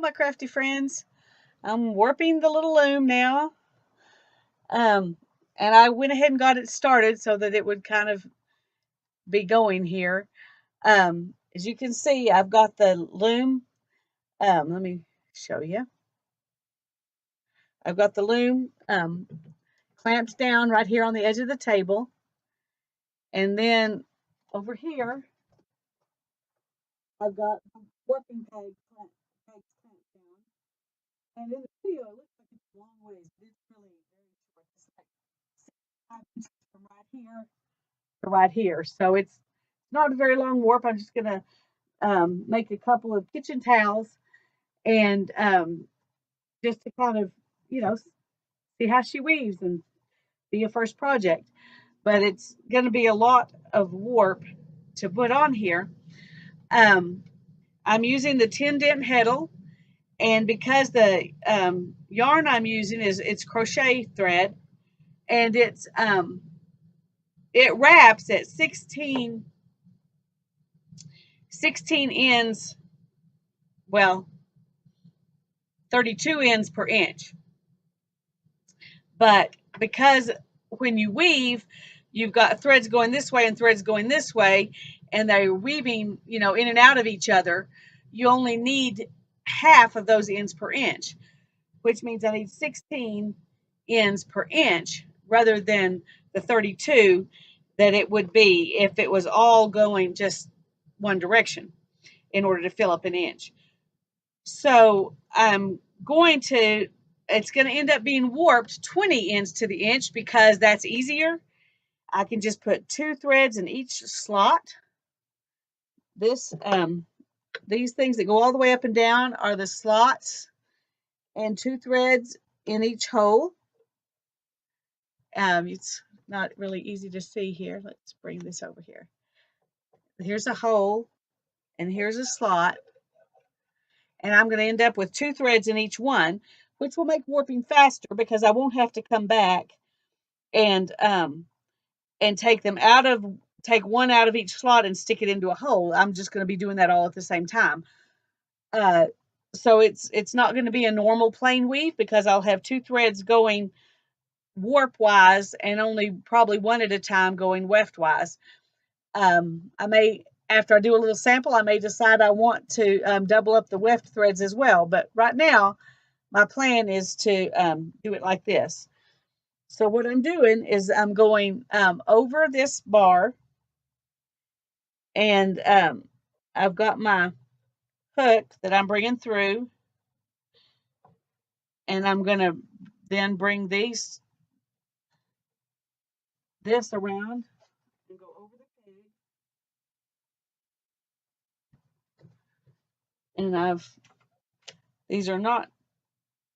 Hello, my crafty friends. I'm warping the little loom now. And I went ahead and got it started so that it would kind of be going here. As you can see, I've got the loom. Let me show you. I've got the loom clamped down right here on the edge of the table. And then over here, I've got warping pegs clamped down. And in the video, it looks like it's a long ways, but it's really very short. It's like 5 inches from right here to right here. So it's not a very long warp. I'm just going to make a couple of kitchen towels and just to kind of, see how she weaves and be a first project. But it's going to be a lot of warp to put on here. I'm using the 10 dent Heddle, and because the yarn I'm using it's crochet thread, and it wraps at 16 ends, well, 32 ends per inch. But because when you weave, you've got threads going this way and threads going this way, and they're weaving, in and out of each other, you only need half of those ends per inch, which means I need 16 ends per inch rather than the 32 that it would be if it was all going just one direction in order to fill up an inch. So it's going to end up being warped 20 ends to the inch because that's easier. I can just put 2 threads in each slot. These things that go all the way up and down are the slots, and 2 threads in each hole. It's not really easy to see here. Let's bring this over here. Here's a hole, and here's a slot. And I'm going to end up with 2 threads in each one, which will make warping faster because I won't have to come back and take one out of each slot and stick it into a hole. I'm just going to be doing that all at the same time. So it's not going to be a normal plain weave because I'll have 2 threads going warp wise and only probably one at a time going weft wise. I may, after I do a little sample, I may decide I want to double up the weft threads as well. But right now, my plan is to do it like this. So what I'm doing is I'm going over this bar, and I've got my hook that I'm bringing through, and I'm going to then bring this around and go over the peg. And these are not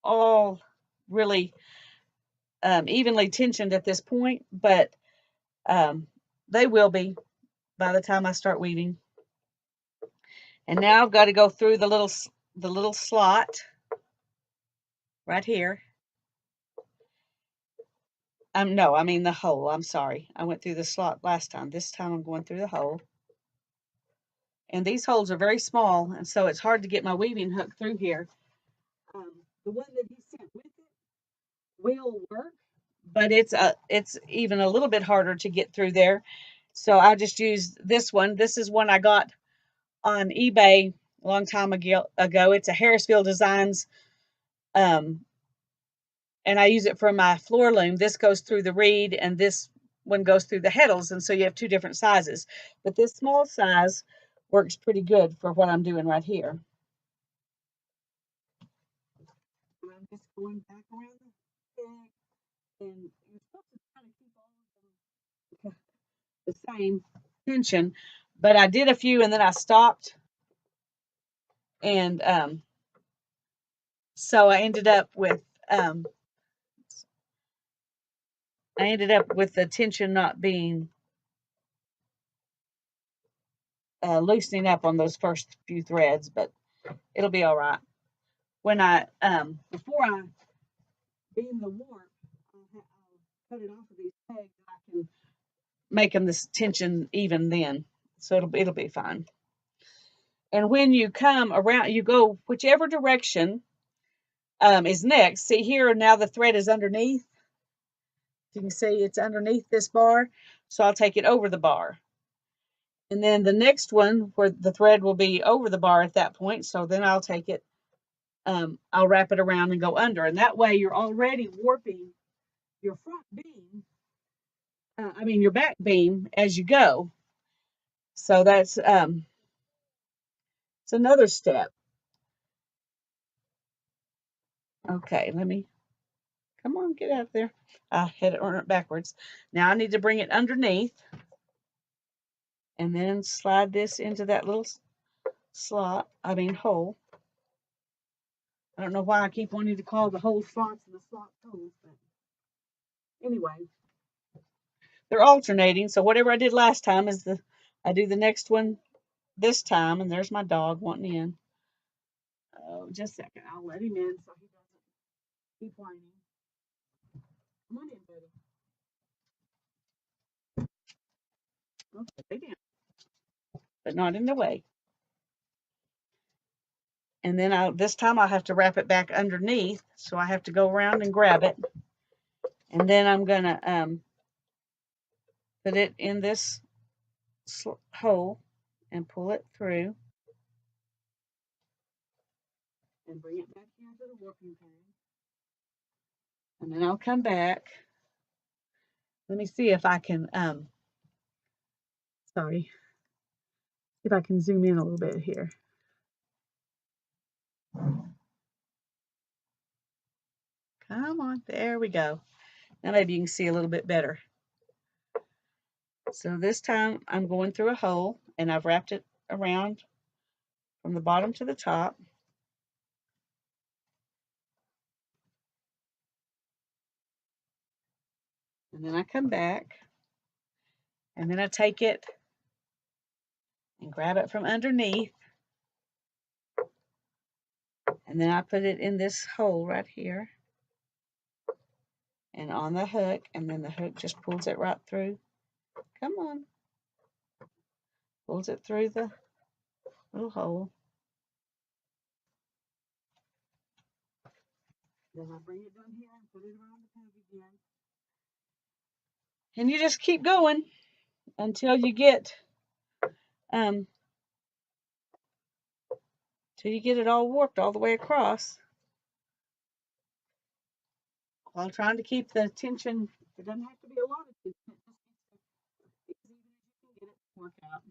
all really evenly tensioned at this point, but they will be by the time I start weaving. And now I've got to go through the little slot right here. No, I mean the hole. I'm sorry. I went through the slot last time. This time I'm going through the hole. And these holes are very small, and so it's hard to get my weaving hook through here. The one that he sent with it will work, but it's even a little bit harder to get through there. So I just used this one. This is one I got on eBay a long time ago. It's a Harrisville Designs, and I use it for my floor loom. This goes through the reed, and this one goes through the heddles, and so you have 2 different sizes. But this small size works pretty good for what I'm doing right here. I'm just going back around the peg, and you're supposed to try to keep all of them the same tension, but I did a few and then I stopped, and so I ended up with the tension not being loosening up on those first few threads, but it'll be all right. When I before I beam the warp, I'll cut it off of these pegs, and I can make them this tension even then, so it'll be fine. And when you come around, you go whichever direction is next. See here, now the thread is underneath. You can see it's underneath this bar. So I'll take it over the bar. And then the next one where the thread will be over the bar at that point. So then I'll take it, I'll wrap it around and go under. And that way you're already warping your front beam, your back beam as you go. So that's it's another step. Okay, come on, get out of there. I had it backwards. Now I need to bring it underneath and then slide this into that little hole. I don't know why I keep wanting to call the hole slots and the slots holes, but anyway, they're alternating. So whatever I did last time I do the next one this time, and there's my dog wanting in. Oh, just a second. I'll let him in so he doesn't keep whining. Come on in, buddy. Okay, lay down, but not in the way. And then this time I'll have to wrap it back underneath, so I have to go around and grab it. And then I'm gonna put it in this hole and pull it through and bring it back into the warping pan. And then I'll come back. Let me see if I can, sorry, if I can zoom in a little bit here. Come on, there we go. Now maybe you can see a little bit better. So this time I'm going through a hole and I've wrapped it around from the bottom to the top. And then I come back and then I take it and grab it from underneath. And then I put it in this hole right here and on the hook, and then the hook just pulls it right through. Come on. Pulls it through the little hole. Then I bring it down here and put it around the peg again. And you just keep going until you get it all warped all the way across, while trying to keep the tension. It doesn't have to be a lot of tension. It's as easy as you can get it to work out.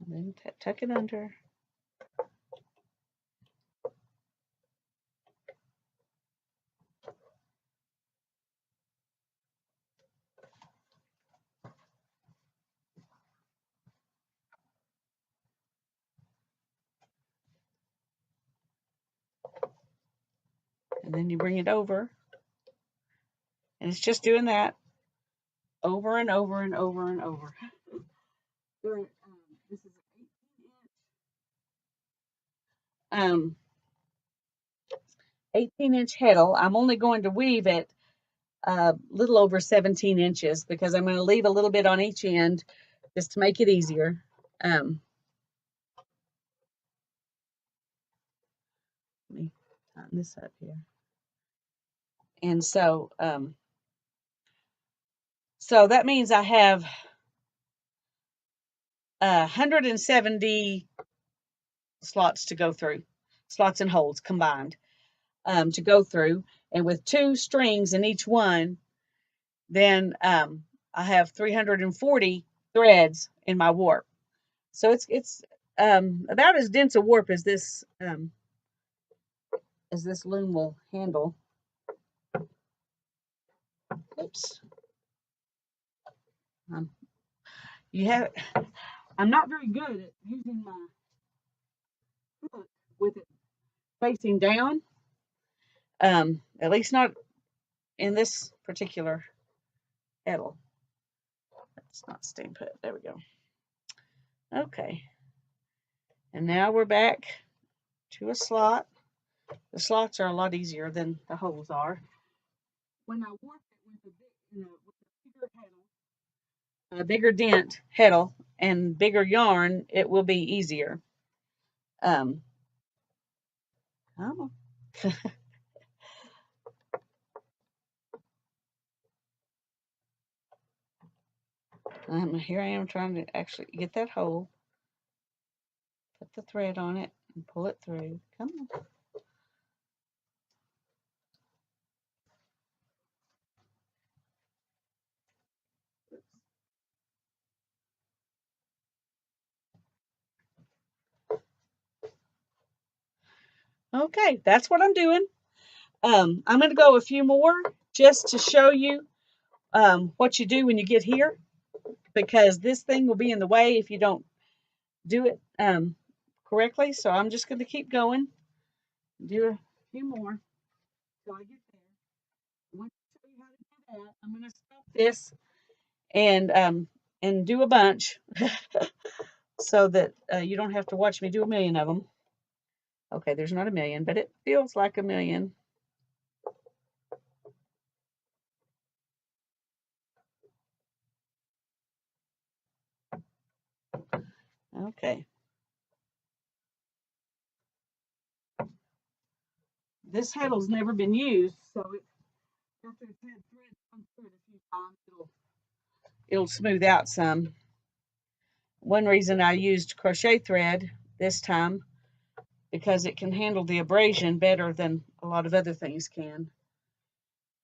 And then tuck it under. And then you bring it over. And it's just doing that over and over and over and over. This is an 18-inch Heddle. I'm only going to weave it a little over 17 inches because I'm going to leave a little bit on each end just to make it easier. Let me tighten this up here. And so that means I have 170 slots to go through, slots and holes combined to go through. And with 2 strings in each one, then I have 340 threads in my warp. So it's about as dense a warp as this loom will handle. Oops. I'm not very good at using my hook with it facing down. At least not in this particular Heddle. Let's not stay put. There we go. Okay. And now we're back to a slot. The slots are a lot easier than the holes are. When I warp it with a bigger Heddle, a bigger dent heddle and bigger yarn, it will be easier. Um, oh, here I am trying to actually get that hole, put the thread on it, and pull it through. Come on. Okay, that's what I'm doing. I'm going to go a few more just to show you what you do when you get here, because this thing will be in the way if you don't do it correctly. So I'm just going to keep going, do a few more till I get there. I want to show you how to do that. I'm going to stop this and do a bunch so that you don't have to watch me do a million of them. Okay, there's not a million, but it feels like a million. Okay. This handle's never been used, so after it's had thread come through it a few times, it'll smooth out some. One reason I used crochet thread this time, because it can handle the abrasion better than a lot of other things can.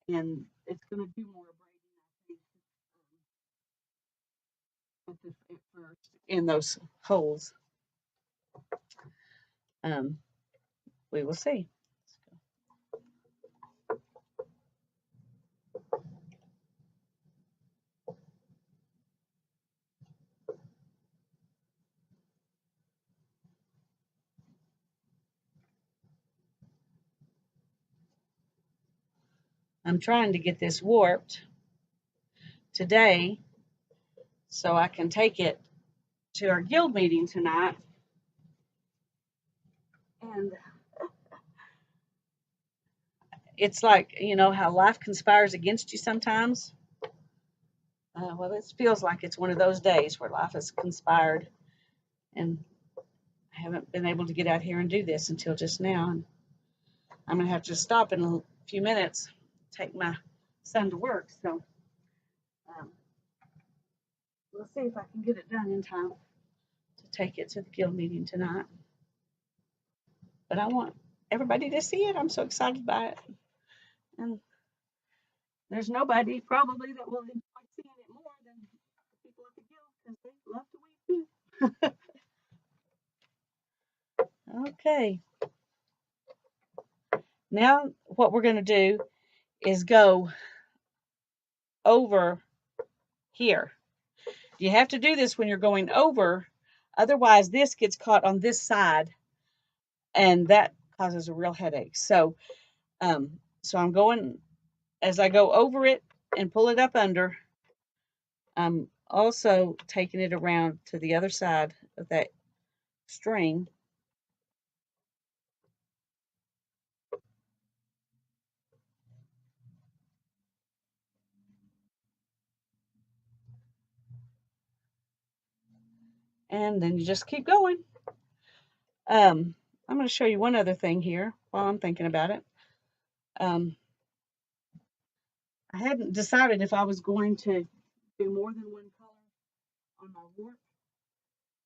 And it's going to do more abrasion, I think, at first in those holes. We will see. I'm trying to get this warped today so I can take it to our guild meeting tonight. And it's like, you know, how life conspires against you sometimes. Well, it feels like it's one of those days where life has conspired, and I haven't been able to get out here and do this until just now. And I'm going to have to stop in a few minutes, take my son to work. So um, we'll see if I can get it done in time to take it to the guild meeting tonight. But I want everybody to see it. I'm so excited by it. And there's nobody probably that will enjoy seeing it more than the people at the guild, because they love to weave too. Okay. Now what we're going to do is go over here. You have to do this when you're going over, otherwise this gets caught on this side, and that causes a real headache. So I'm going, as I go over it and pull it up under, I'm also taking it around to the other side of that string. And then you just keep going. I'm going to show you one other thing here while I'm thinking about it. I hadn't decided if I was going to do more than one color on my warp,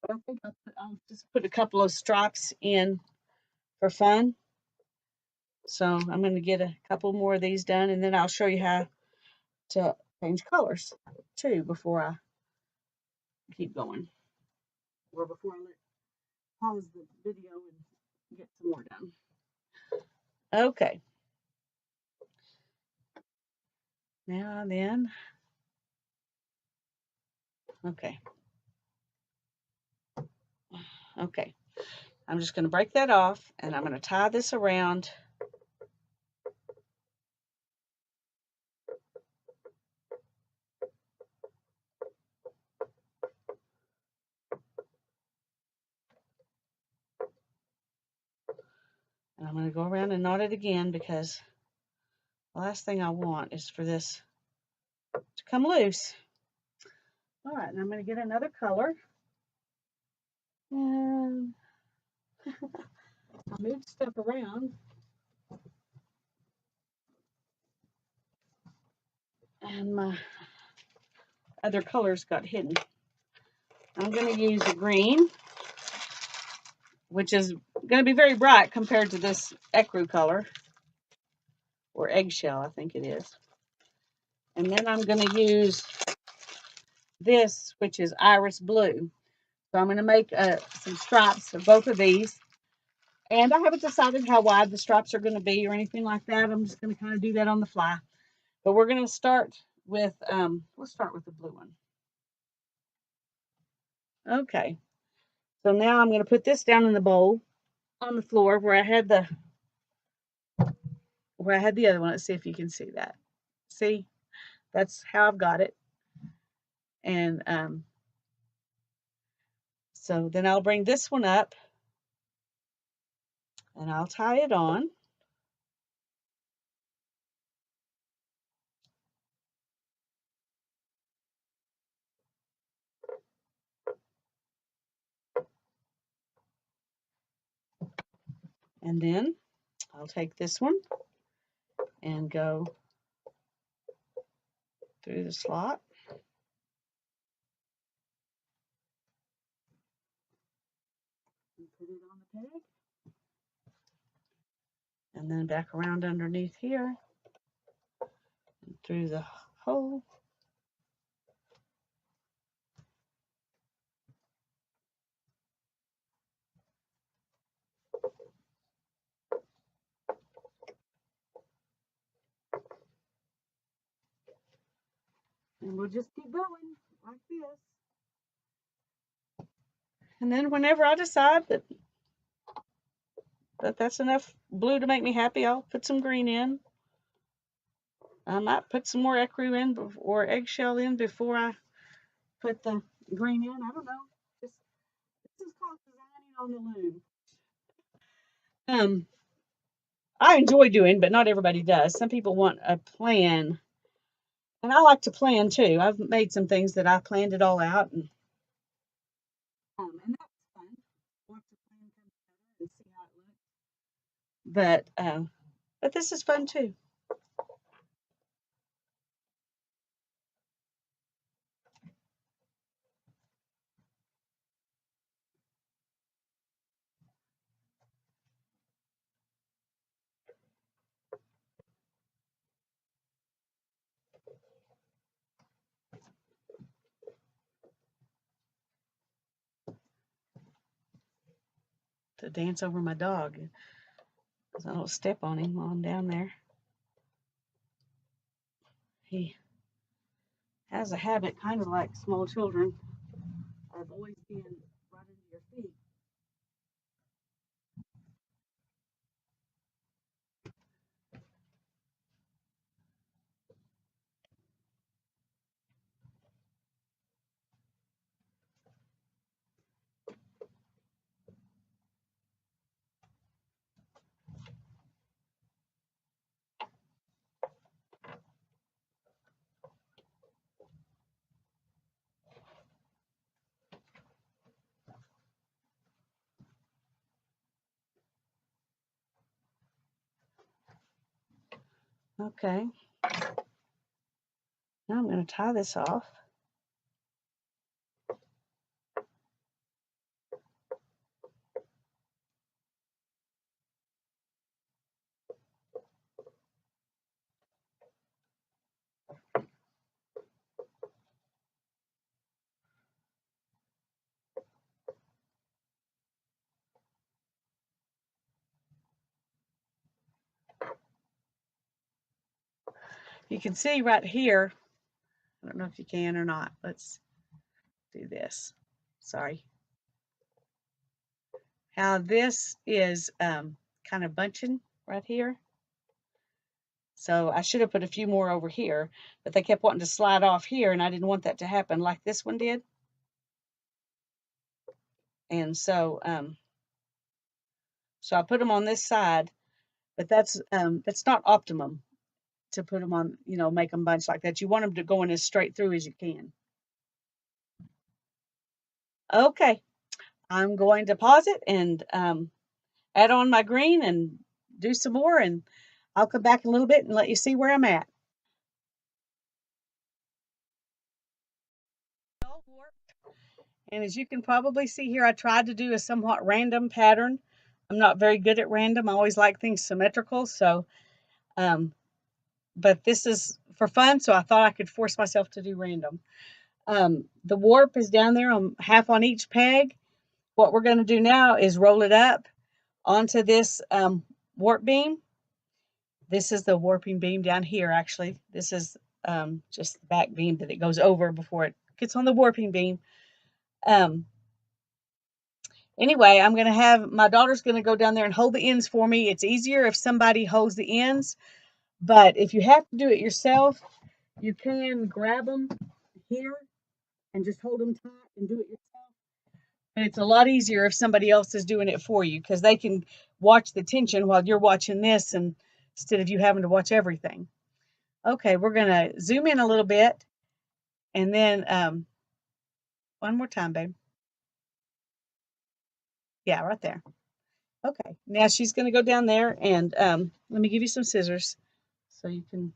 but I think I'll just put a couple of stripes in for fun. So I'm going to get a couple more of these done, and then I'll show you how to change colors too before I keep going, or before I pause the video and get some more done. Okay. Now then. Okay. Okay. I'm just going to break that off, and I'm going to tie this around. And I'm going to go around and knot it again, because the last thing I want is for this to come loose. All right, and I'm going to get another color. And I moved stuff around. And my other colors got hidden. I'm going to use a green, which is going to be very bright compared to this ecru color, or eggshell, I think it is. And then I'm going to use this, which is iris blue. So I'm going to make some stripes of both of these. And I haven't decided how wide the stripes are going to be or anything like that. I'm just going to kind of do that on the fly. But we're going to start with, let's start with the blue one. Okay. So now I'm going to put this down in the bowl on the floor where I had the other one. Let's see if you can see that. See, that's how I've got it. And so then I'll bring this one up and I'll tie it on. And then I'll take this one and go through the slot. And put it on the peg. And then back around underneath here and through the hole. And we'll just keep going like this. And then whenever I decide that that's enough blue to make me happy, I'll put some green in. I might put some more ecru in or eggshell in before I put the green in. I don't know. This is called designing on the loom. I enjoy doing, but not everybody does. Some people want a plan, and I like to plan too. I've made some things that I planned it all out, and that's fun. Watch the plan come together and see how it looks. But this is fun too. To dance over my dog, I don't step on him while I'm down there. He has a habit, kind of like small children, of always being right under your feet. Okay. Now I'm going to tie this off. You can see right here, I don't know if you can or not. Let's do this. Sorry. How this is kind of bunching right here. So I should have put a few more over here, but they kept wanting to slide off here, and I didn't want that to happen like this one did. And so I put them on this side, but that's not optimum to put them on, make them bunch like that. You want them to go in as straight through as you can. Okay, I'm going to pause it and add on my green and do some more, and I'll come back in a little bit and let you see where I'm at. And as you can probably see here, I tried to do a somewhat random pattern. I'm not very good at random. I always like things symmetrical. So, but this is for fun, so I thought I could force myself to do random. The warp is down there on half on each peg. What we're going to do now is roll it up onto this warp beam. This is the warping beam down here, actually. This is just the back beam that it goes over before it gets on the warping beam. Anyway, I'm going to have my daughter's going to go down there and hold the ends for me. It's easier if somebody holds the ends, but if you have to do it yourself, you can grab them here and just hold them tight and do it yourself. And it's a lot easier if somebody else is doing it for you because they can watch the tension while you're watching this and instead of you having to watch everything. Okay, we're going to zoom in a little bit and then one more time, babe. Yeah, right there. Okay, now she's going to go down there and let me give you some scissors so you can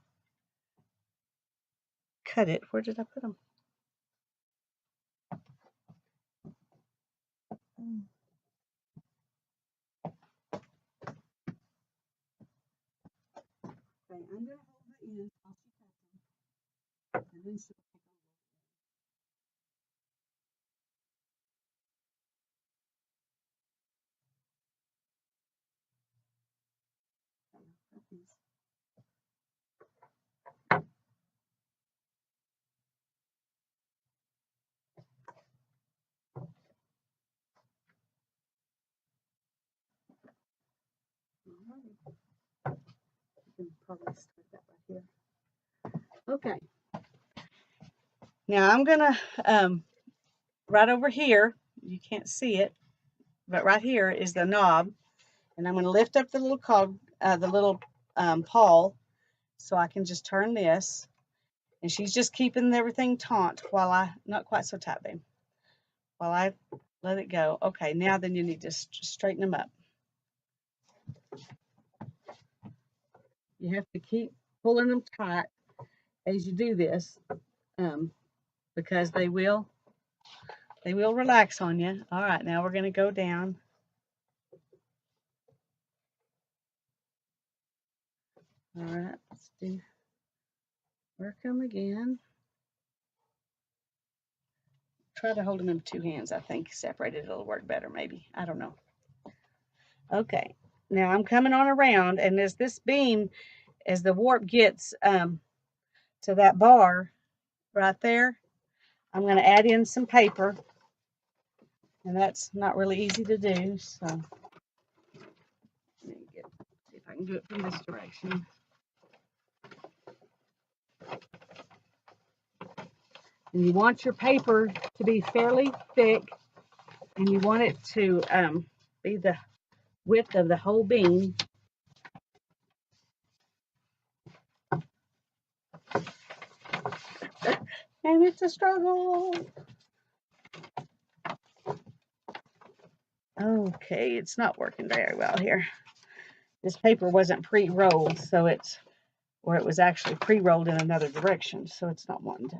cut it. Where did I put them? Okay, I'm going to hold the ends while she cuts them, and then she'll take over. You can probably start that right here. Okay. Now I'm gonna right over here. You can't see it, but right here is the knob, and I'm gonna lift up the little cog, the little pawl, so I can just turn this. And she's just keeping everything taut while not quite so tight, babe. While I let it go. Okay, now then you need to straighten them up. You have to keep pulling them tight as you do this, because they will relax on you. All right, now we're going to go down. All right, let's do work them again. Try to hold them in two hands. I think separated it'll work better, maybe. I don't know. Okay, now I'm coming on around, and as this beam, as the warp gets to that bar right there, I'm going to add in some paper, and that's not really easy to do. So let me see if I can do it from this direction. And you want your paper to be fairly thick, and you want it to be the width of the whole beam. And it's a struggle. Okay, it's not working very well here. This paper wasn't pre-rolled, so it was actually pre-rolled in another direction, so it's not wanting to.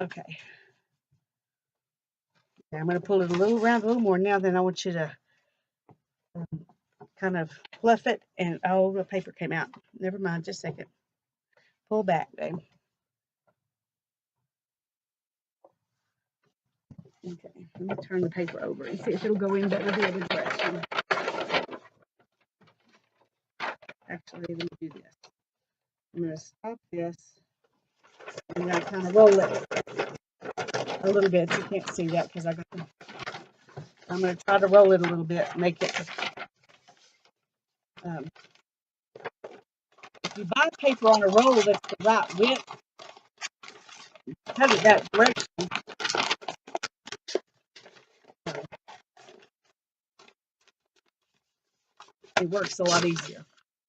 Okay. I'm going to pull it around a little more now. Then I want you to kind of fluff it, and oh, the paper came out. Never mind, just a second. Pull back, babe. Okay, let me turn the paper over and see if it'll go in better the other direction. Actually, let me do this. I'm going to stop this, and then I kind of roll it a little bit. You can't see that because I'm going to try to roll it a little bit, make it. If you buy paper on a roll that's the right width, cut it that direction. It works a lot easier.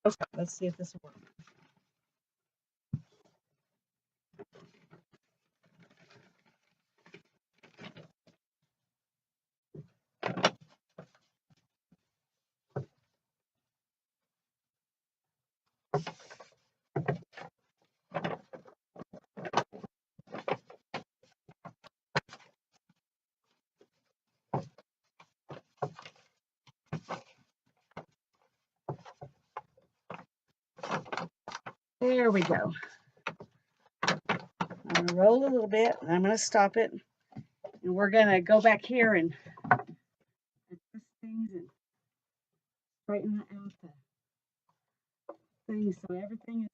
Okay, let's see if this will work. There we go. I'm going to roll a little bit, and I'm going to stop it. And we're going to go back here and adjust things and straighten out the things so everything is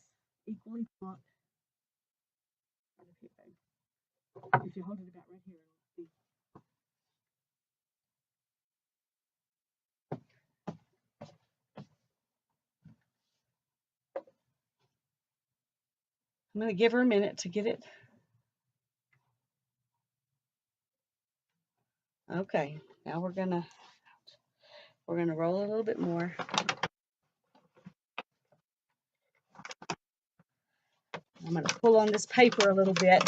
equally taut. If you hold it about right here, it'll be. I'm going to give her a minute to get it. Okay, now we're gonna roll a little bit more. I'm gonna pull on this paper a little bit.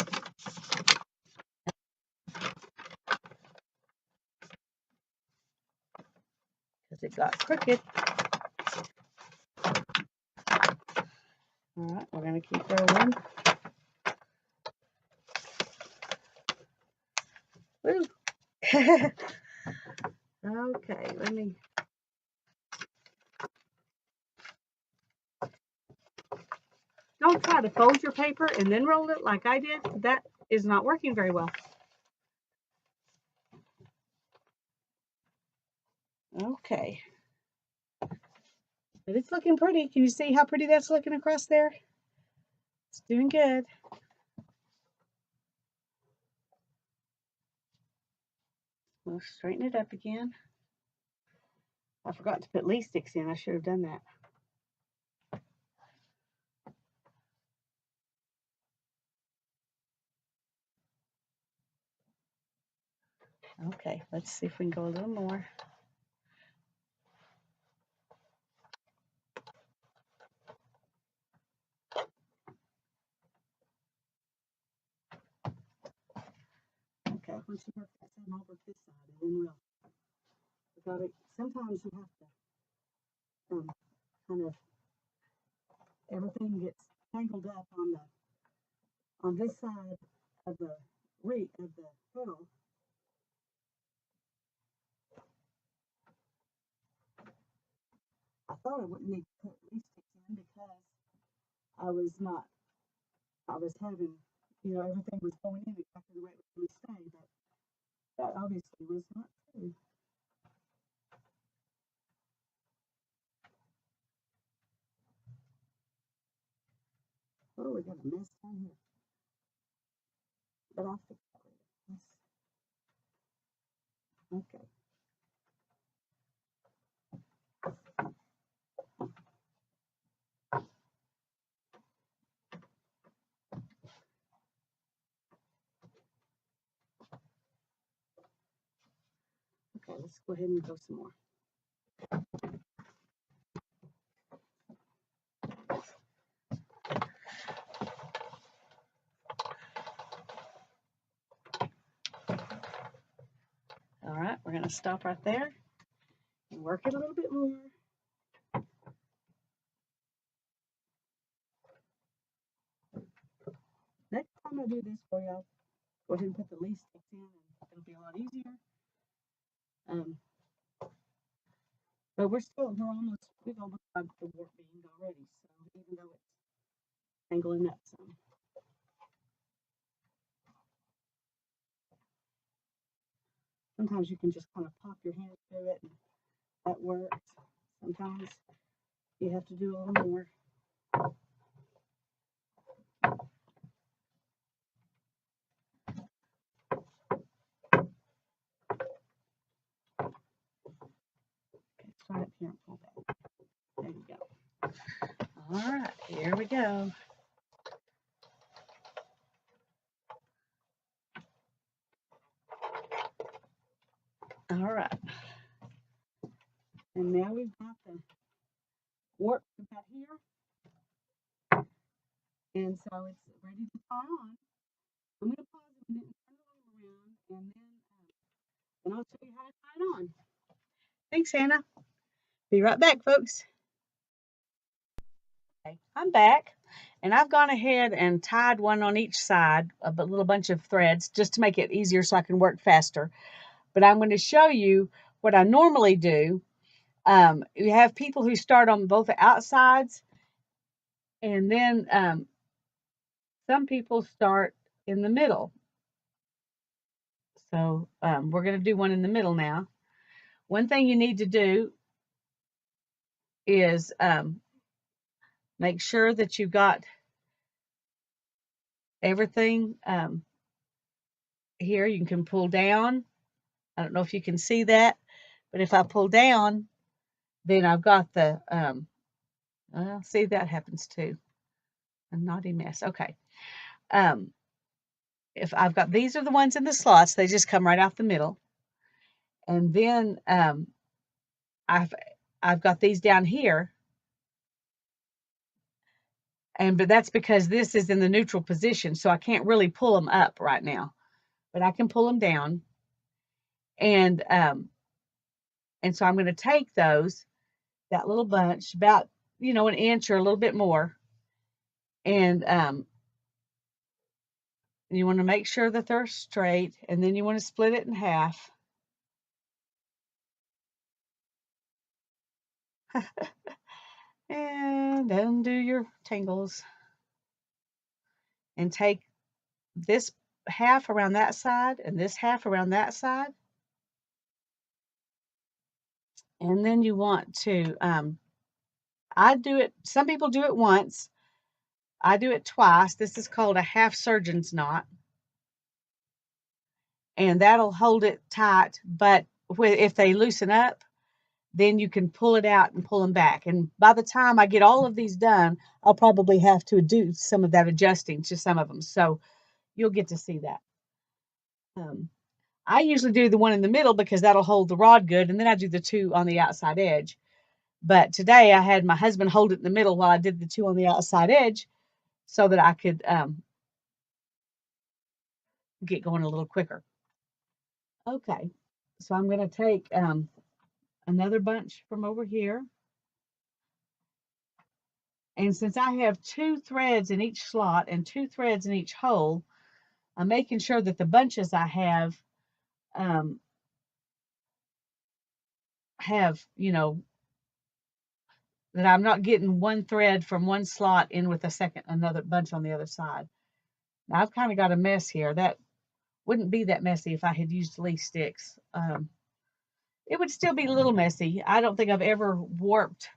Because it got crooked. All right, we're gonna keep rolling. Woo. Okay, let me. Don't try to fold your paper and then roll it like I did. That is not working very well. Okay. But it's looking pretty. Can you see how pretty that's looking across there? It's doing good. We'll straighten it up again. I forgot to put leaf sticks in. I should have done that. Okay, let's see if we can go a little more. Okay, once you work that side over this side, and then sometimes you have to kind of, everything gets tangled up on this side of the heddle. I thought I wouldn't need to put leaf sticks in because I was having, everything was going in exactly the way it was going to stay, but that obviously was not true. Oh, we got a mess down here. But I'll fix that later. Okay. Okay, let's go ahead and go some more. All right, we're going to stop right there and work it a little bit more. Next time I do this for you, I'll go ahead and put the leaf sticks in, and it'll be a lot easier. But we've almost got the warp bead already, so even though it's tangling up some. Sometimes you can just kind of pop your hand through it, and that works. Sometimes you have to do a little more. Okay, start up here and pull back. There you go. All right, here we go. All right. And now we've got the warp about here. And so it's ready to tie on. I'm going to pause a minute and turn the loom around, and then I'll show you how to tie it on. Thanks, Hannah. Be right back, folks. Okay, I'm back, and I've gone ahead and tied one on each side, a little bunch of threads, just to make it easier so I can work faster. But I'm going to show you what I normally do. You have people who start on both the outsides And then some people start in the middle. So we're going to do one in the middle now. One thing you need to do is make sure that you've got everything here. You can pull down. I don't know if you can see that, but if I pull down, then I've got the, well, see, that happens too. A naughty mess. Okay. If I've got, these are the ones in the slots, they just come right out the middle. And then I've got these down here. But that's because this is in the neutral position, so I can't really pull them up right now, but I can pull them down. And so I'm going to take those, that little bunch, about, you know, an inch or a little bit more. And you want to make sure that they're straight, and then you want to split it in half. And undo your tangles. And take this half around that side and this half around that side. And then you want to, I do it, some people do it once. I do it twice. This is called a half surgeon's knot. And that'll hold it tight. But if they loosen up, then you can pull it out and pull them back. And by the time I get all of these done, I'll probably have to do some of that adjusting to some of them. So you'll get to see that. I usually do the one in the middle because that'll hold the rod good. And then I do the two on the outside edge. But today I had my husband hold it in the middle while I did the two on the outside edge so that I could get going a little quicker. Okay, so I'm going to take another bunch from over here. And since I have 2 threads in each slot and 2 threads in each hole, I'm making sure that the bunches I have, you know, that I'm not getting one thread from one slot in with another bunch on the other side. Now I've kind of got a mess here. That wouldn't be that messy if I had used leaf sticks. It would still be a little messy. I don't think I've ever warped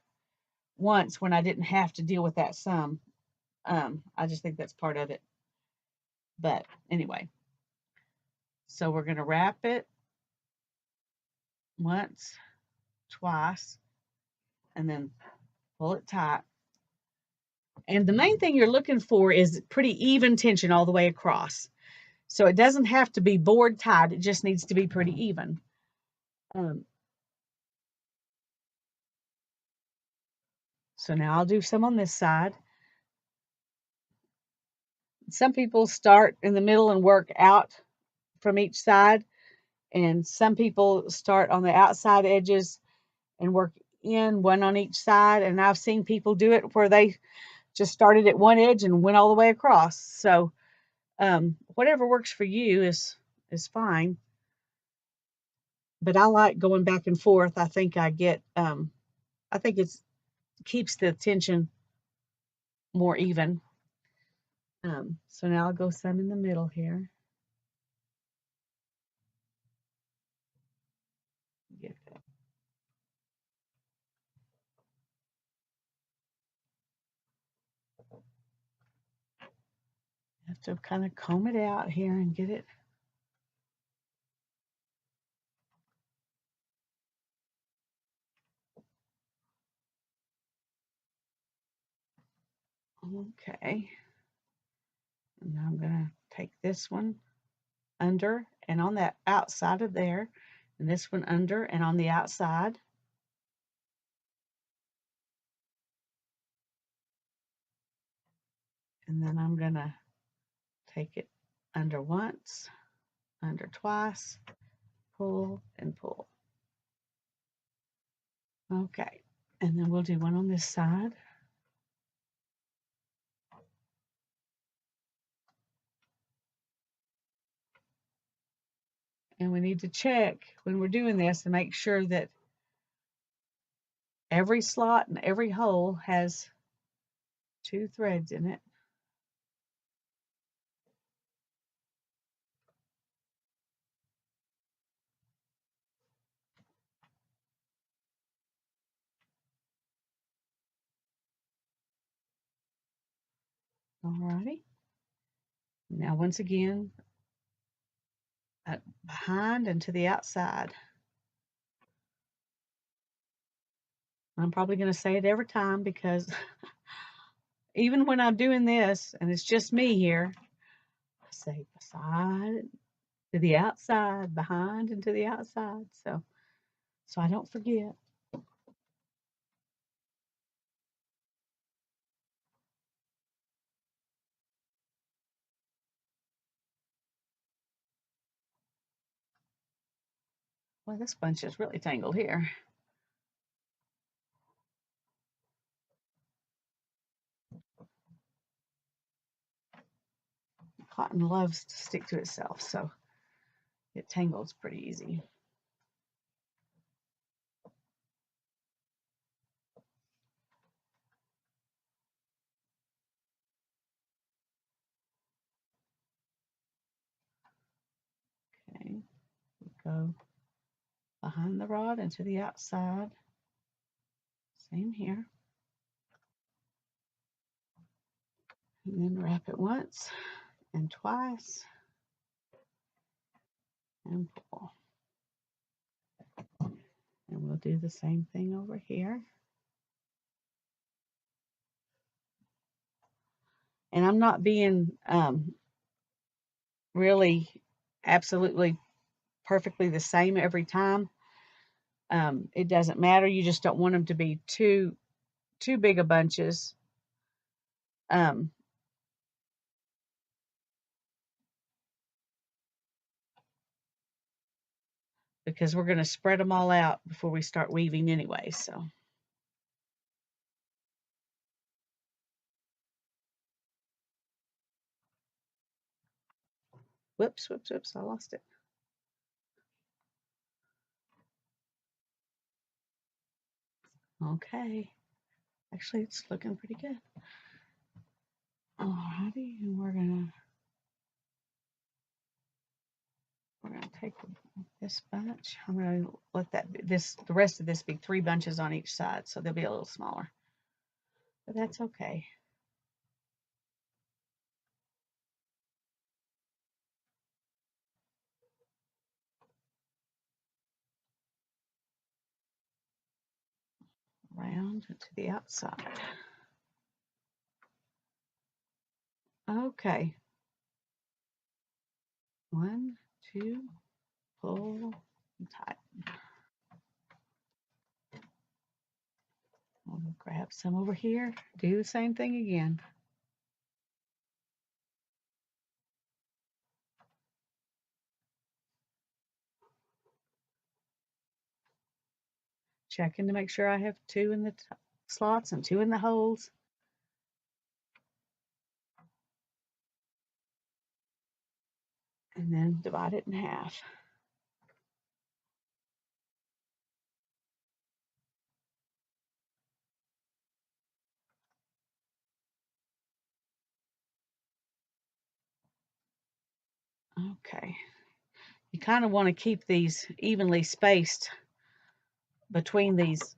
once when I didn't have to deal with that some. I just think that's part of it. But anyway, so we're going to wrap it once, twice, and then pull it tight. And the main thing you're looking for is pretty even tension all the way across. So it doesn't have to be board tight. It just needs to be pretty even. So now I'll do some on this side. Some people start in the middle and work out from each side. And some people start on the outside edges and work in, one on each side. And I've seen people do it where they just started at one edge and went all the way across. So whatever works for you is fine. But I like going back and forth. I think I get, I think it keeps the tension more even. So now I'll go some in the middle here. Get that. Have to kind of comb it out here and get it. Okay. And now I'm going to take this one under and on that outside of there, and this one under and on the outside. And then I'm going to take it under once, under twice, pull and pull. Okay, and then we'll do one on this side. And we need to check when we're doing this to make sure that every slot and every hole has 2 threads in it. Alrighty. Now once again, behind and to the outside. I'm probably going to say it every time because even when I'm doing this and it's just me here, I say beside to the outside, behind and to the outside, so I don't forget. Well, this bunch is really tangled here. Cotton loves to stick to itself, so it tangles pretty easy. Okay, we go behind the rod and to the outside. Same here. And then wrap it once and twice and pull. And we'll do the same thing over here. And I'm not being really absolutely perfectly the same every time. It doesn't matter. You just don't want them to be too big of bunches. Because we're going to spread them all out before we start weaving anyway. So. Whoops, whoops, whoops, I lost it. Okay. Actually, it's looking pretty good. Alrighty, and we're gonna take this bunch. I'm gonna let the rest of this be 3 bunches on each side, so they'll be a little smaller. But that's okay. Round to the outside. Okay. 1, 2, pull, and tighten. We'll grab some over here. Do the same thing again. Checking to make sure I have 2 in the slots and 2 in the holes. And then divide it in half. Okay. You kind of want to keep these evenly spaced between these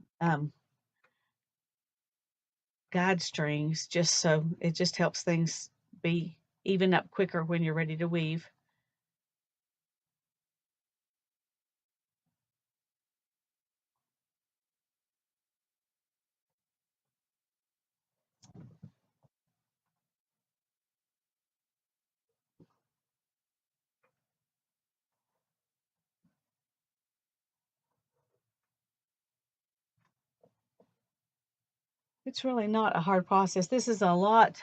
guide strings, just so it just helps things be even up quicker when you're ready to weave. It's really not a hard process. This is a lot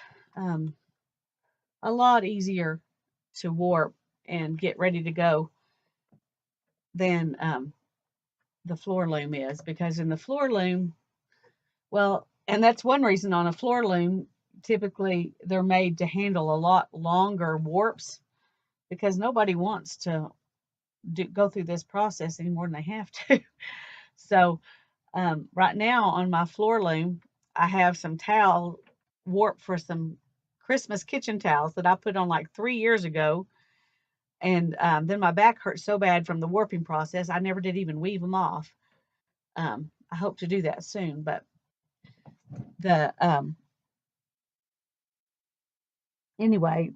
easier to warp and get ready to go than the floor loom is, because in the floor loom, well, and that's one reason on a floor loom, typically they're made to handle a lot longer warps, because nobody wants to go through this process any more than they have to. So right now on my floor loom, I have some towel warp for some Christmas kitchen towels that I put on like 3 years ago. And then my back hurt so bad from the warping process, I never did even weave them off. I hope to do that soon, but the anyway,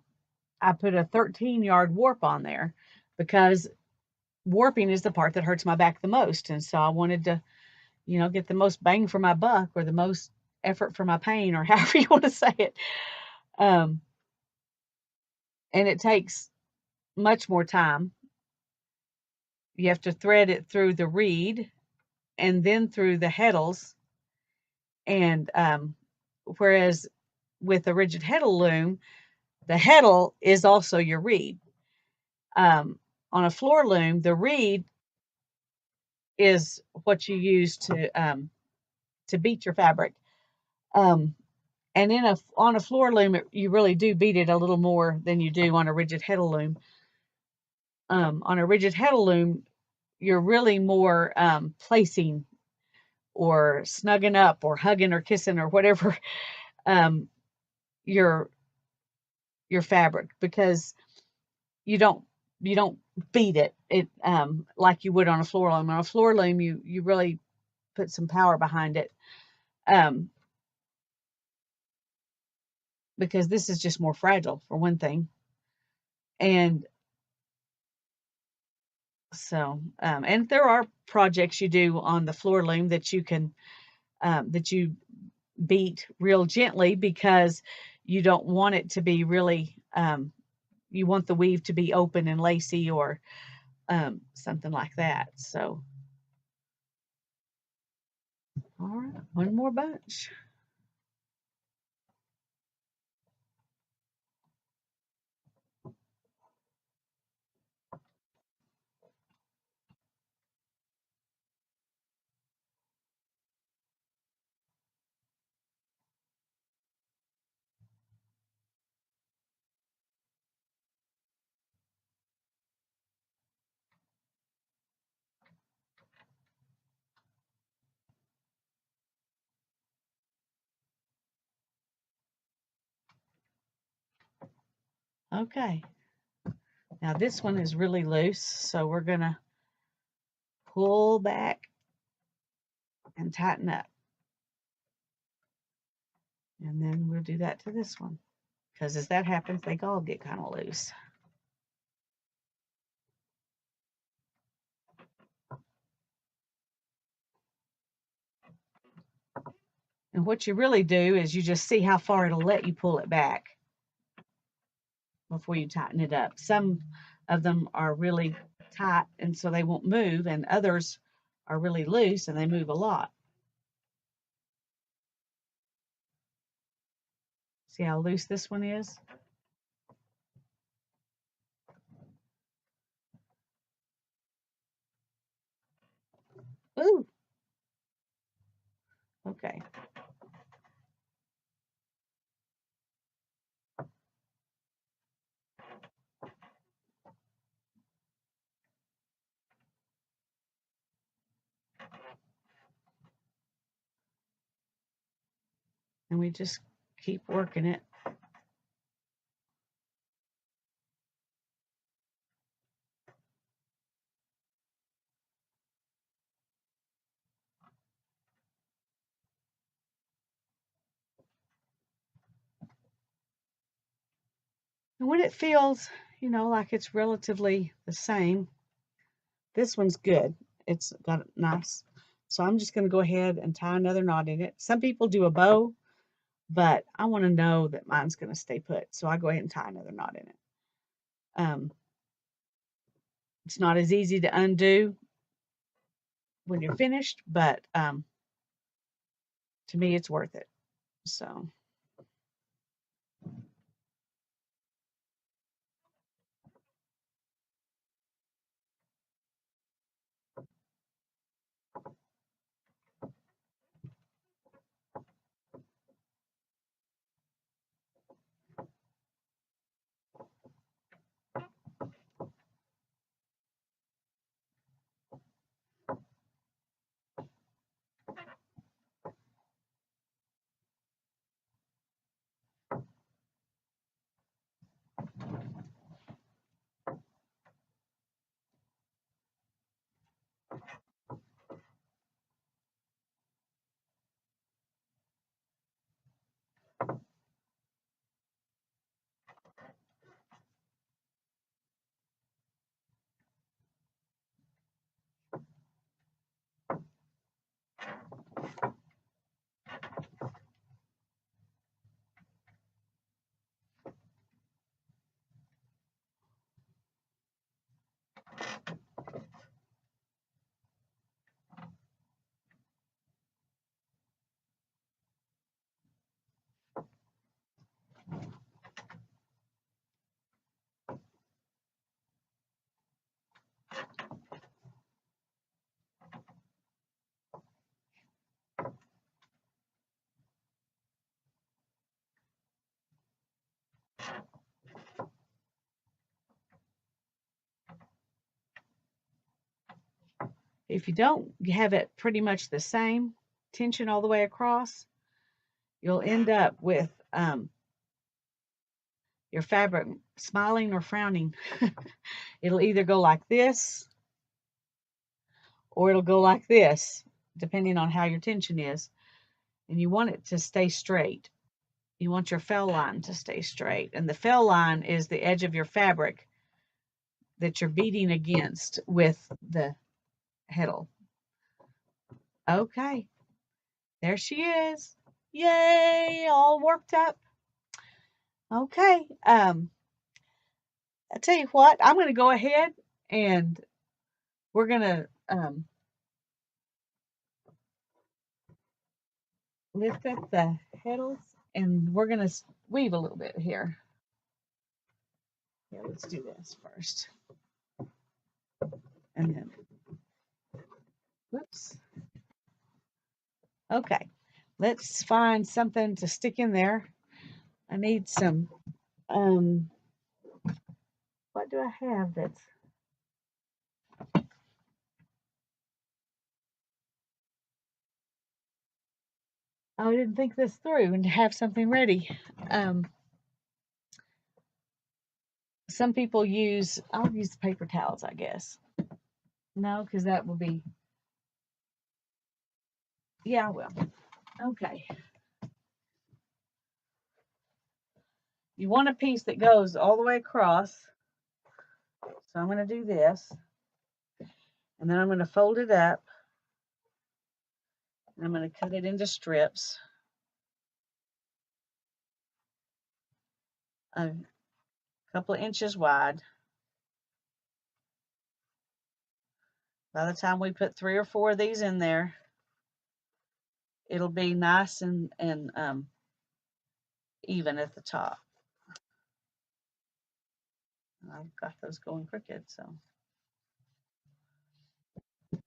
I put a 13-yard warp on there because warping is the part that hurts my back the most. And so I wanted to, get the most bang for my buck, or the most effort for my pain, or however you want to say it. And it takes much more time. You have to thread it through the reed and then through the heddles. And whereas with a rigid heddle loom, the heddle is also your reed. On a floor loom, the reed is what you use to beat your fabric. And on a floor loom, you really do beat it a little more than you do on a rigid heddle loom. On a rigid heddle loom, you're really more placing or snugging up or hugging or kissing or whatever your fabric, because you don't beat it like you would on a floor loom. On a floor loom, you really put some power behind it, because this is just more fragile, for one thing. And so and there are projects you do on the floor loom that you can that you beat real gently, because you don't want it to be really you want the weave to be open and lacy, or something like that. So all right, one more bunch. Okay, now this one is really loose, so we're gonna pull back and tighten up, and then we'll do that to this one, because as that happens, they all get kind of loose. And what you really do is you just see how far it'll let you pull it back before you tighten it up. Some of them are really tight, and so they won't move, and others are really loose and they move a lot. See how loose this one is? Ooh, okay. And we just keep working it. And when it feels, like it's relatively the same, this one's good. It's got nice. So I'm just going to go ahead and tie another knot in it. Some people do a bow, but I want to know that mine's going to stay put. So I go ahead and tie another knot in it. It's not as easy to undo when you're finished, but to me, it's worth it. So. If you don't have it pretty much the same tension all the way across, you'll end up with your fabric smiling or frowning. It'll either go like this or it'll go like this, depending on how your tension is. And you want it to stay straight. You want your fell line to stay straight. And the fell line is the edge of your fabric that you're beating against with the heddle. Okay, there she is. Yay, all worked up. Okay, I tell you what, I'm going to go ahead and we're going to lift up the heddles and we're going to weave a little bit here. Yeah, let's do this first. And then, whoops. Okay, let's find something to stick in there. I need some, what do I have that's, oh, I didn't think this through and to have something ready. Some people use, I'll use paper towels, I guess. No, because that will be, yeah, I will. Okay. You want a piece that goes all the way across. So I'm going to do this. And then I'm going to fold it up. And I'm going to cut it into strips. A couple of inches wide. By the time we put 3 or 4 of these in there, it'll be nice and even at the top. I've got those going crooked, so.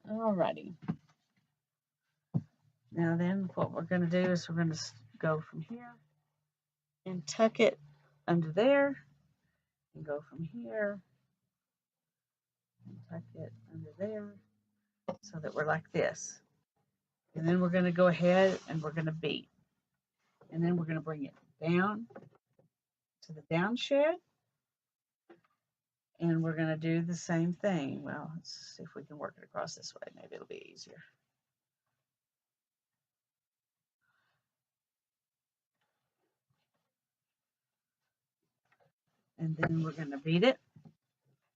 Alrighty. Now then, what we're going to do is we're going to go from here and tuck it under there, and go from here and tuck it under there, so that we're like this. And then we're going to go ahead and we're going to beat. And then we're going to bring it down to the down shed. And we're going to do the same thing. Well, let's see if we can work it across this way. Maybe it'll be easier. And then we're going to beat it.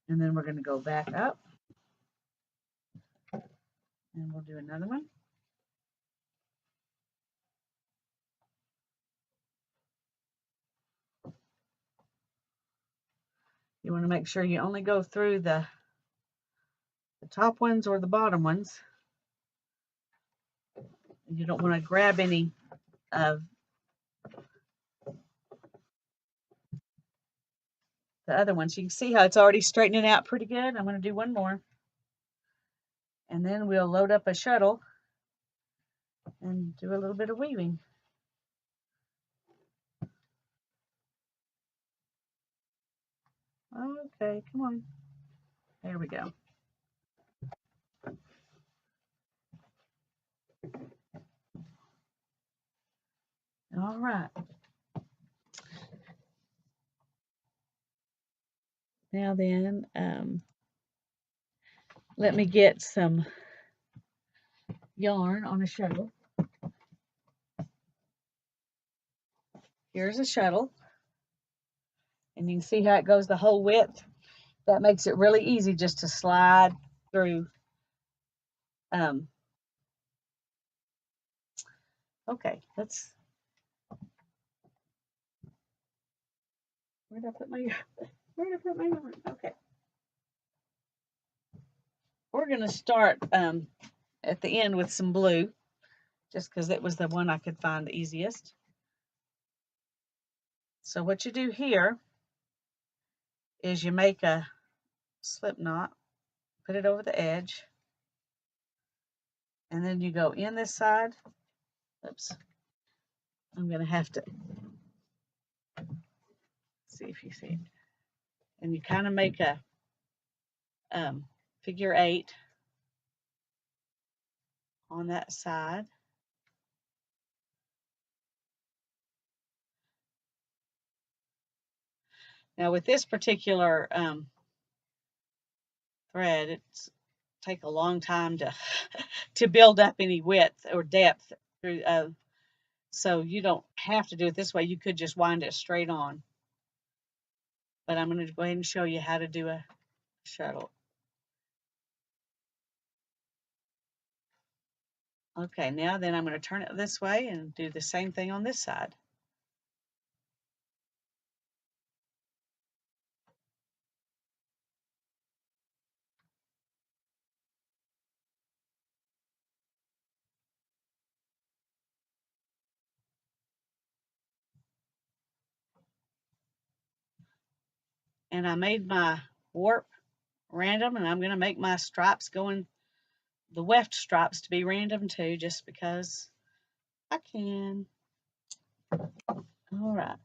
And then we're going to go back up. And we'll do another one. You want to make sure you only go through the top ones or the bottom ones. You don't want to grab any of the other ones. You can see how it's already straightening out pretty good. I'm going to do one more. And then we'll load up a shuttle and do a little bit of weaving. Okay, come on. There we go. All right. Now then, let me get some yarn on a shuttle. Here's a shuttle. And you can see how it goes the whole width. That makes it really easy just to slide through. Okay, let's. Where did I put my yarn? Okay. We're going to start at the end with some blue, just because it was the one I could find the easiest. So what you do here is you make a slip knot, put it over the edge, and then you go in this side. Oops. I'm going to have to see if you see it. And you kind of make a figure 8. on that side. Now with this particular thread, it's take a long time to to build up any width or depth through. So you don't have to do it this way. You could just wind it straight on. But I'm going to go ahead and show you how to do a shuttle. Okay, now then I'm going to turn it this way and do the same thing on this side. And I made my warp random, and I'm going to make my stripes going, the weft stripes to be random too, just because I can. All right.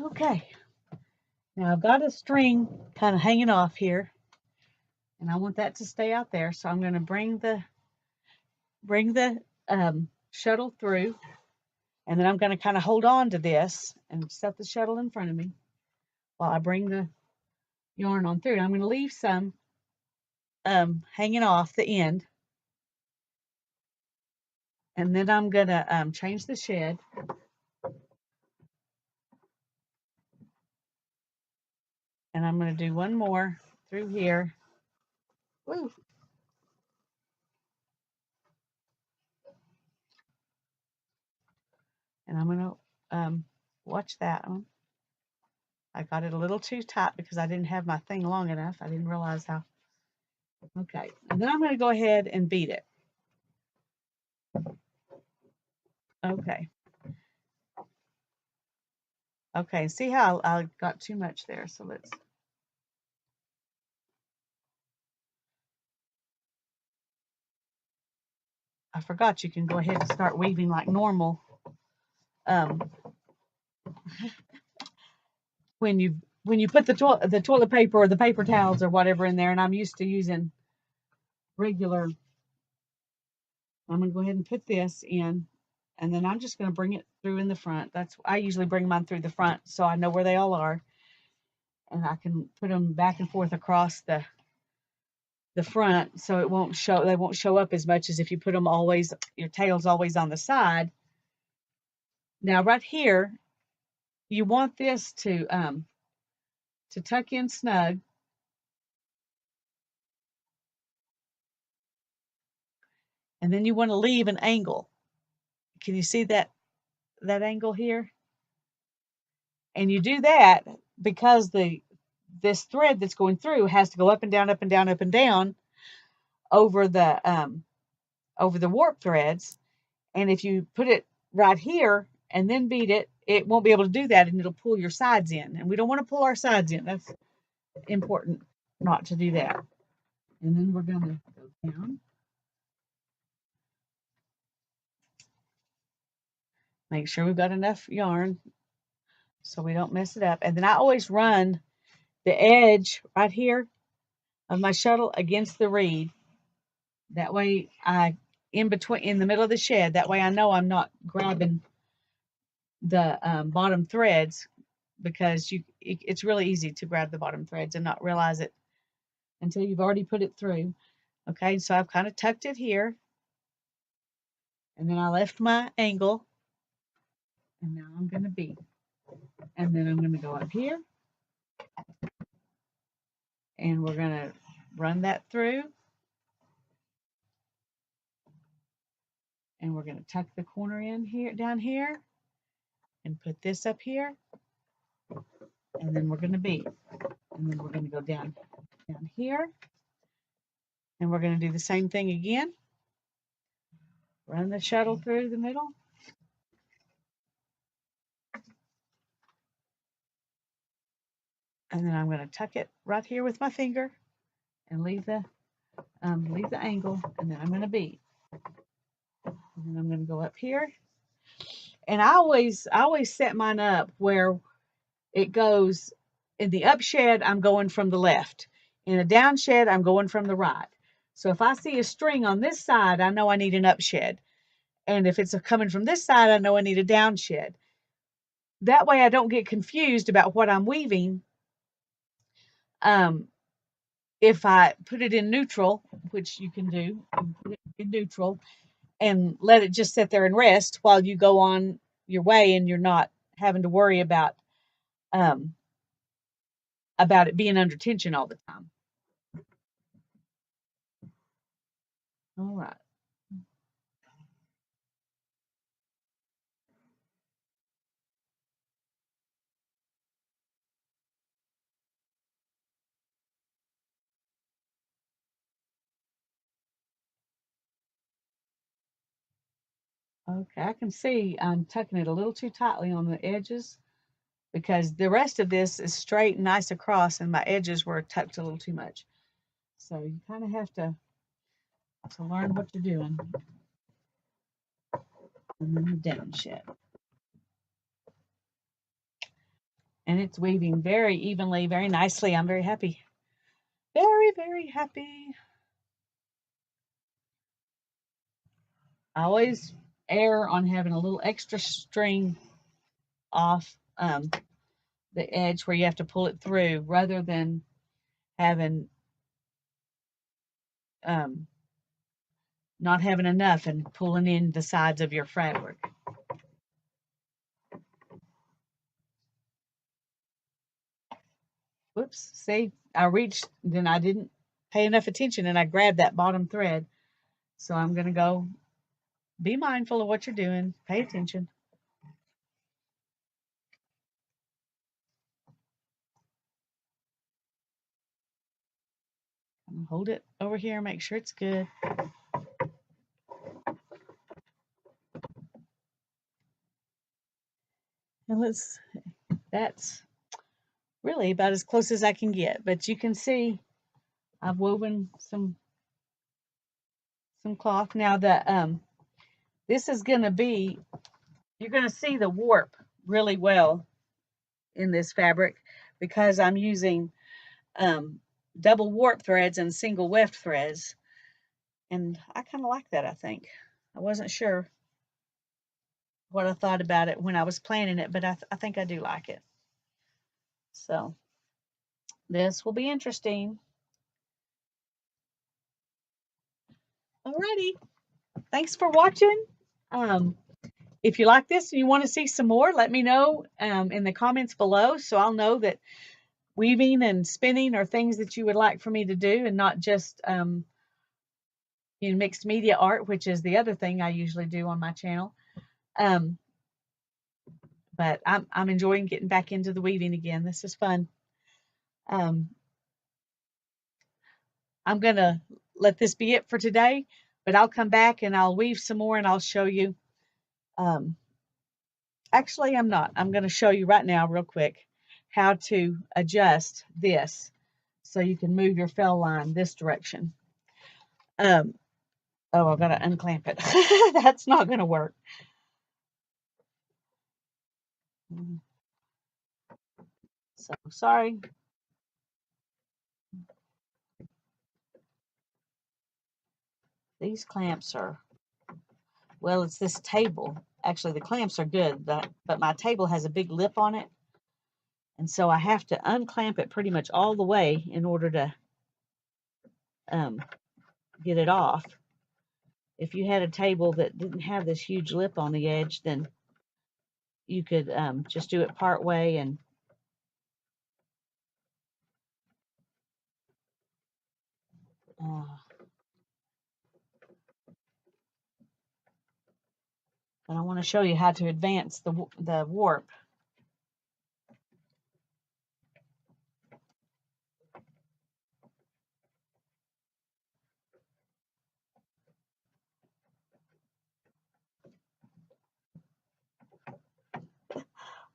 Okay. Now I've got a string kind of hanging off here, and I want that to stay out there. So I'm going to bring the shuttle through, and then I'm going to kind of hold on to this and set the shuttle in front of me while I bring the yarn on through. I'm going to leave some hanging off the end, and then I'm going to change the shed. And I'm going to do one more through here. Woo. And I'm going to watch that one. I got it a little too tight because I didn't have my thing long enough. I didn't realize how. Okay. And then I'm going to go ahead and beat it. Okay. Okay. See how I got too much there. So let's. I forgot you can go ahead and start weaving like normal. When you put the toilet paper or the paper towels or whatever in there, and I'm used to using regular. I'm going to go ahead and put this in, and then I'm just going to bring it through in the front. I usually bring mine through the front so I know where they all are, and I can put them back and forth across the front so they won't show up as much as if you put them always, your tail's always on the side. Now right here, you want this to tuck in snug. And then you want to leave an angle. Can you see that angle here? And you do that because this thread that's going through has to go up and down, up and down, up and down over the warp threads. And if you put it right here and then beat it, it won't be able to do that, and it'll pull your sides in. And we don't want to pull our sides in. That's important not to do that. And then we're going to go down. Make sure we've got enough yarn so we don't mess it up. And then I always run the edge right here of my shuttle against the reed. That way in the middle of the shed, that way I know I'm not grabbing the bottom threads, because it's really easy to grab the bottom threads and not realize it until you've already put it through. Okay, so I've kind of tucked it here, and then I left my angle, and now I'm going to beat, and then I'm going to go up here, and we're going to run that through, and we're going to tuck the corner in here, down here, and put this up here, and then we're going to beat, and then we're going to go down here, and we're going to do the same thing again. Run the shuttle through the middle, and then I'm going to tuck it right here with my finger and leave the angle, and then I'm going to beat, and then I'm going to go up here, and I always set mine up where it goes in the up shed, I'm going from the left. In a down shed, I'm going from the right. So if I see a string on this side, I know I need an up shed. And if it's coming from this side, I know I need a down shed. That way I don't get confused about what I'm weaving. If I put it in neutral, which you can do, put it in neutral and let it just sit there and rest while you go on your way, and you're not having to worry about it being under tension all the time. All right. Okay, I can see I'm tucking it a little too tightly on the edges because the rest of this is straight and nice across, and my edges were tucked a little too much. So you kind of have to learn what you're doing. And then the down shed. And it's weaving very evenly, very nicely. I'm very happy. Very, very happy. I always err on having a little extra string off the edge where you have to pull it through, rather than having not having enough and pulling in the sides of your fabric. Whoops, see, I reached, then I didn't pay enough attention and I grabbed that bottom thread. So I'm going to go, be mindful of what you're doing, pay attention. Hold it over here, make sure it's good. And that's really about as close as I can get, but you can see I've woven some cloth. Now this is going to be, you're going to see the warp really well in this fabric because I'm using double warp threads and single weft threads, and I kind of like that. I think I wasn't sure what I thought about it when I was planning it, but I think I do like it. So this will be interesting. Alrighty, thanks for watching. If you like this and you want to see some more, let me know in the comments below, so I'll know that weaving and spinning are things that you would like for me to do, and not just mixed media art, which is the other thing I usually do on my channel. But I'm enjoying getting back into the weaving again. This is fun. I'm gonna let this be it for today, but I'll come back and I'll weave some more and I'll show you. Actually, I'm not. I'm going to show you right now real quick how to adjust this so you can move your fell line this direction. Oh, I've got to unclamp it. That's not going to work. So sorry. These clamps are, well, it's this table. Actually, the clamps are good, but my table has a big lip on it. And so I have to unclamp it pretty much all the way in order to get it off. If you had a table that didn't have this huge lip on the edge, then you could just do it part way and but I want to show you how to advance the warp.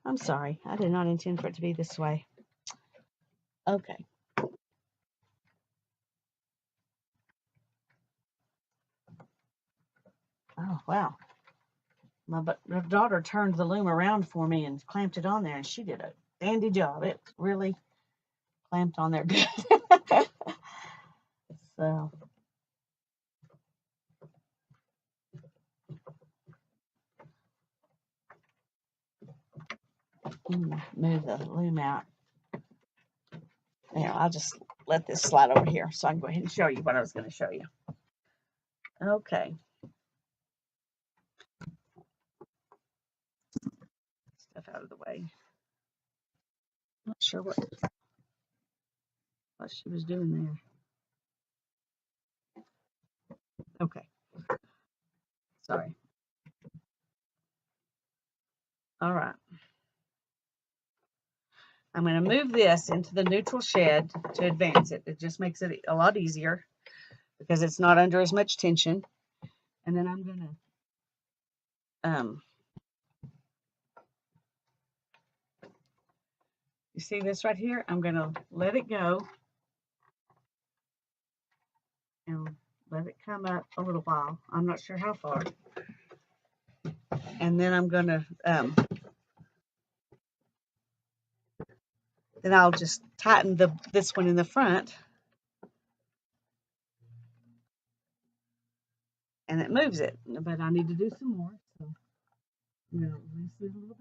I'm sorry, I did not intend for it to be this way. Okay. Oh, wow. My daughter turned the loom around for me and clamped it on there, and she did an dandy job. It really clamped on there good. So move the loom out. There, I'll just let this slide over here so I can go ahead and show you what I was going to show you. Okay. Stuff out of the way. Not sure what she was doing there. Okay. Sorry. All right. I'm going to move this into the neutral shed to advance it. It just makes it a lot easier because it's not under as much tension. And then I'm going to, you see this right here? I'm going to let it go and let it come up a little while. I'm not sure how far. And then I'm going to, then I'll just tighten this one in the front. And it moves it. But I need to do some more. So I'm going to loosen it a little bit more.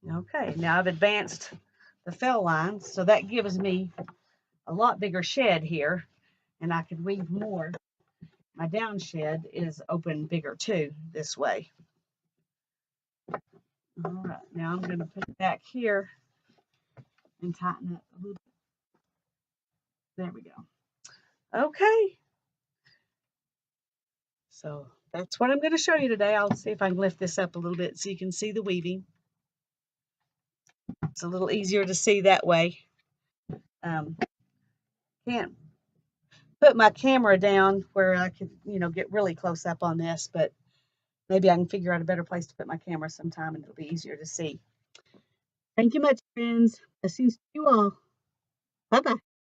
Okay, now I've advanced the fell line. So that gives me a lot bigger shed here. And I could weave more. My down shed is open bigger too this way. All right, now I'm going to put it back here and tighten it a little bit. There we go. Okay. So that's what I'm going to show you today. I'll see if I can lift this up a little bit so you can see the weaving. It's a little easier to see that way. Can't put my camera down where I could, get really close up on this, but maybe I can figure out a better place to put my camera sometime and it'll be easier to see. Thank you much, friends. I'll see you all. Bye-bye.